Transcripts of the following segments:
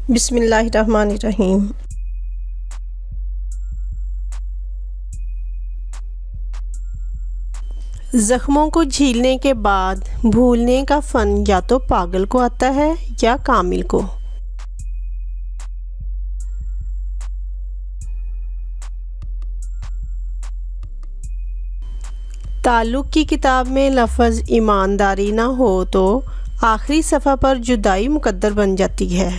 बिस्मिल्लाहिर्रहमानिर्रहीम। ज़ख्मों को झीलने के बाद भूलने का फ़न या तो पागल को आता है या कामिल को। ताल्लुक़ की किताब में लफ्ज़ ईमानदारी ना हो तो आखिरी सफ़ा पर जुदाई मुकद्दर बन जाती है।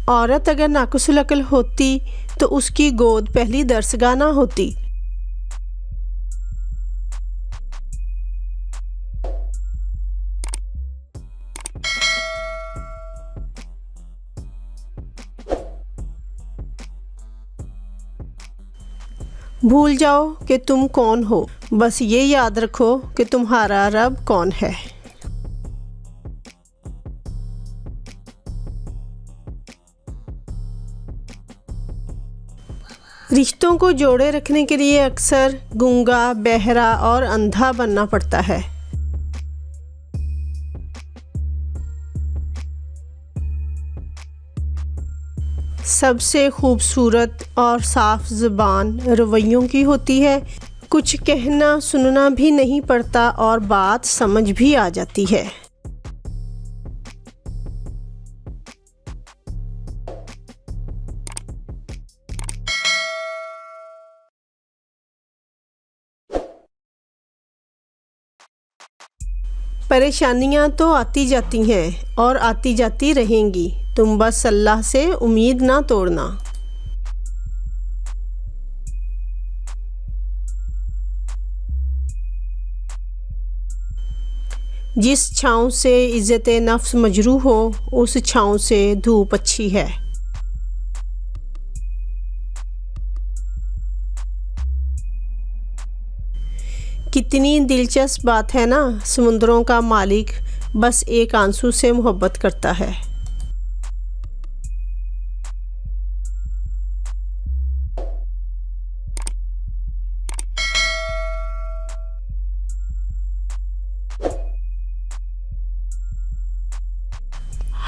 औरत अगर नाक़िसुल अक़ल होती तो उसकी गोद पहली दरसगाह ना होती। भूल जाओ कि तुम कौन हो, बस ये याद रखो कि तुम्हारा रब कौन है। रिश्तों को जोड़े रखने के लिए अक्सर गूंगा, बहरा और अंधा बनना पड़ता है। सबसे खूबसूरत और साफ ज़ुबान रवैयों की होती है। कुछ कहना सुनना भी नहीं पड़ता और बात समझ भी आ जाती है। परेशानियां तो आती जाती हैं और आती जाती रहेंगी, तुम बस अल्लाह से उम्मीद ना तोड़ना। जिस छाँव से इज़्ज़त नफ्स मजरूह हो उस छाँव से धूप अच्छी है। कितनी दिलचस्प बात है ना, समुद्रों का मालिक बस एक आंसू से मोहब्बत करता है।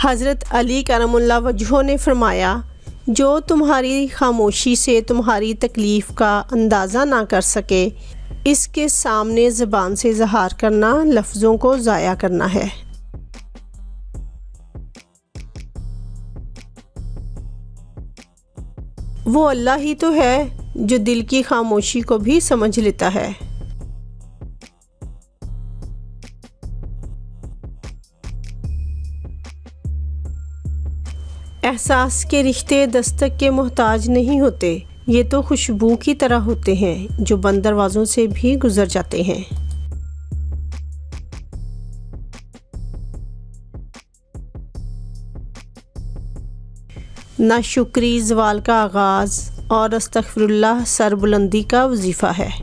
हज़रत अली करमुल्लाह वजहो ने फरमाया, जो तुम्हारी खामोशी से तुम्हारी तकलीफ़ का अंदाज़ा ना कर सके, इसके सामने ज़बान से इज़हार करना लफ्ज़ों को ज़ाया करना है। वो अल्लाह ही तो है जो दिल की खामोशी को भी समझ लेता है। एहसास के रिश्ते दस्तक के मोहताज नहीं होते, ये तो खुशबू की तरह होते हैं जो बंद दरवाज़ों से भी गुजर जाते हैं। नाशुक्री ज़वाल का आगाज़ और अस्तग़फ़िरुल्लाह सरबुलंदी का वजीफ़ा है।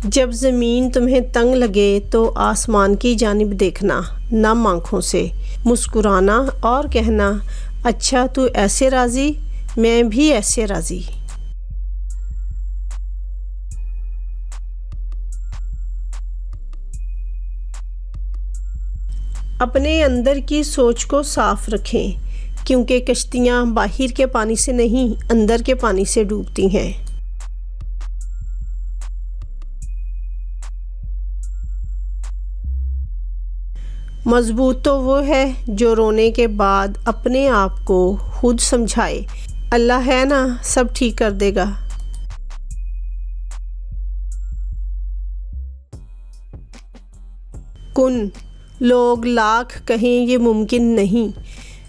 जब ज़मीन तुम्हें तंग लगे तो आसमान की जानिब देखना नम आँखों से, मुस्कुराना और कहना, अच्छा तू ऐसे राज़ी, मैं भी ऐसे राज़ी। अपने अंदर की सोच को साफ रखें, क्योंकि कश्तियाँ बाहर के पानी से नहीं अंदर के पानी से डूबती हैं। मज़बूत तो वो है जो रोने के बाद अपने आप को खुद समझाए, अल्लाह है ना, सब ठीक कर देगा। कुन लोग लाख कहें ये मुमकिन नहीं,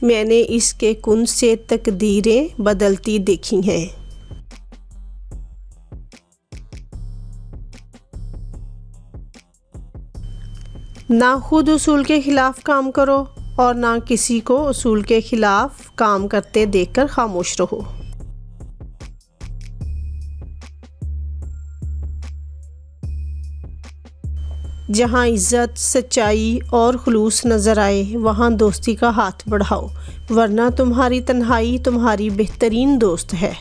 मैंने इसके कुन से तकदीरें बदलती देखी हैं। ना खुद उसूल के ख़िलाफ़ काम करो और ना किसी को उसूल के ख़िलाफ़ काम करते देखकर खामोश रहो। जहाँ इज़्ज़त, सच्चाई और खुलूस नज़र आए वहाँ दोस्ती का हाथ बढ़ाओ, वरना तुम्हारी तन्हाई तुम्हारी बेहतरीन दोस्त है।